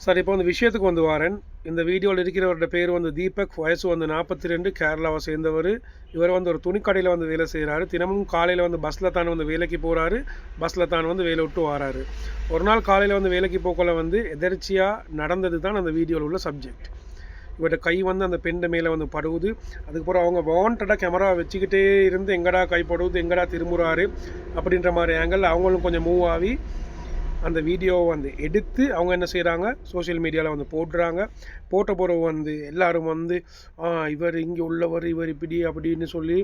Sir இப்போ வந்து விஷயத்துக்கு வந்து வாரேன். இந்த வீடியோவில் இருக்கிறவரோட பேர் வந்து தீபக். வயசு வந்து 42, கேரளாவை சேர்ந்தவர். இவர் வந்து ஒரு துணிக்கடையில் வந்து வேலை செய்கிறாரு. தினமும் காலையில் வந்து பஸ்ஸில் தான் வந்து வேலைக்கு போகிறாரு. பஸ்ஸில் தான் வந்து வேலை விட்டு வராரு. ஒரு நாள் காலையில் வந்து வேலைக்கு போக்கல வந்து எதர்ச்சியாக நடந்தது தான் அந்த வீடியோவில் உள்ள சப்ஜெக்ட். இவர்கிட்ட கை வந்து அந்த பெண்டு மேலே வந்து படுவுது. அதுக்கப்புறம் அவங்க வாண்டடாக கேமரா வச்சுக்கிட்டே இருந்து எங்கடா கை படுவுது, எங்கடா திரும்புகிறாரு அப்படின்ற மாதிரி ஆங்கிள் அவங்களும் கொஞ்சம் மூவ் ஆகி அந்த வீடியோவை வந்து எடுத்து அவங்க என்ன செய்கிறாங்க, சோஷியல் மீடியாவில் வந்து போடுறாங்க. போட்ட பிறகு வந்து எல்லோரும் வந்து இவர் இங்கே உள்ளவர், இவர் இப்படி அப்படின்னு சொல்லி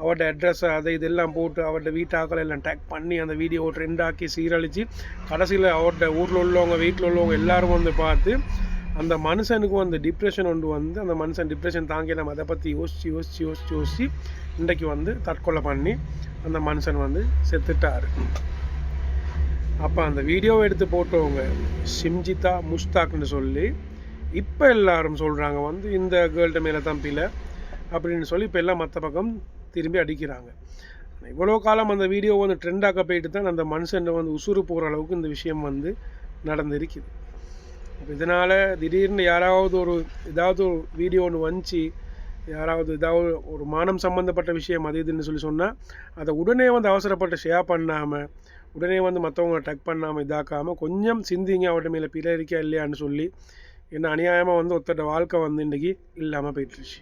அவரோட அட்ரஸை அதை இதெல்லாம் போட்டு அவரோட வீட்டாக்களை எல்லாம் டேக் பண்ணி அந்த வீடியோவை ட்ரெண்டாக்கி சீரழித்து கடைசியில் அவரோட ஊரில் உள்ளவங்க வீட்டில் உள்ளவங்க எல்லோரும் வந்து பார்த்து அந்த மனுஷனுக்கு வந்து டிப்ரெஷன் ஒன்று வந்து அந்த மனுஷன் டிப்ரெஷன் தாங்கி நம்ம அதை பற்றி யோசித்து இன்றைக்கு வந்து தற்கொலை பண்ணி அந்த மனுஷன் வந்து செத்துட்டார். அப்போ அந்த வீடியோவை எடுத்து போட்டவங்க ஷிம்ஜிதா முஸ்தாக்னு சொல்லி இப்போ எல்லாரும் சொல்கிறாங்க வந்து இந்த கேர்ள்கிட்ட மேலே தான் பிள்ளை அப்படின்னு சொல்லி இப்போ எல்லாம் மற்ற பக்கம் திரும்பி அடிக்கிறாங்க. இவ்வளோ காலம் அந்த வீடியோ வந்து ட்ரெண்டாக்க போயிட்டு தான் அந்த மனுஷன் வந்து உசுறு போகிற அளவுக்கு இந்த விஷயம் வந்து நடந்திருக்குது. இப்போ இதனால் திடீர்னு யாராவது ஏதாவது ஒரு வீடியோ ஒன்று வந்துச்சு, யாராவது ஏதாவது ஒரு மானம் சம்மந்தப்பட்ட விஷயம் அது இதுன்னு சொன்னால் அதை உடனே வந்து அவசரப்பட்டு ஷேர் பண்ணாமல் உடனே வந்து மற்றவங்க டக் பண்ணாமல் இதாக்காமல் கொஞ்சம் சிந்திங்க அவர்கிட்ட மேலே பிழை இருக்கா இல்லையான்னு சொல்லி என்ன அநியாயமாக வந்து ஒருத்தரோட வாழ்க்கை வந்து இன்றைக்கி இல்லாமல் போயிட்டுருச்சு.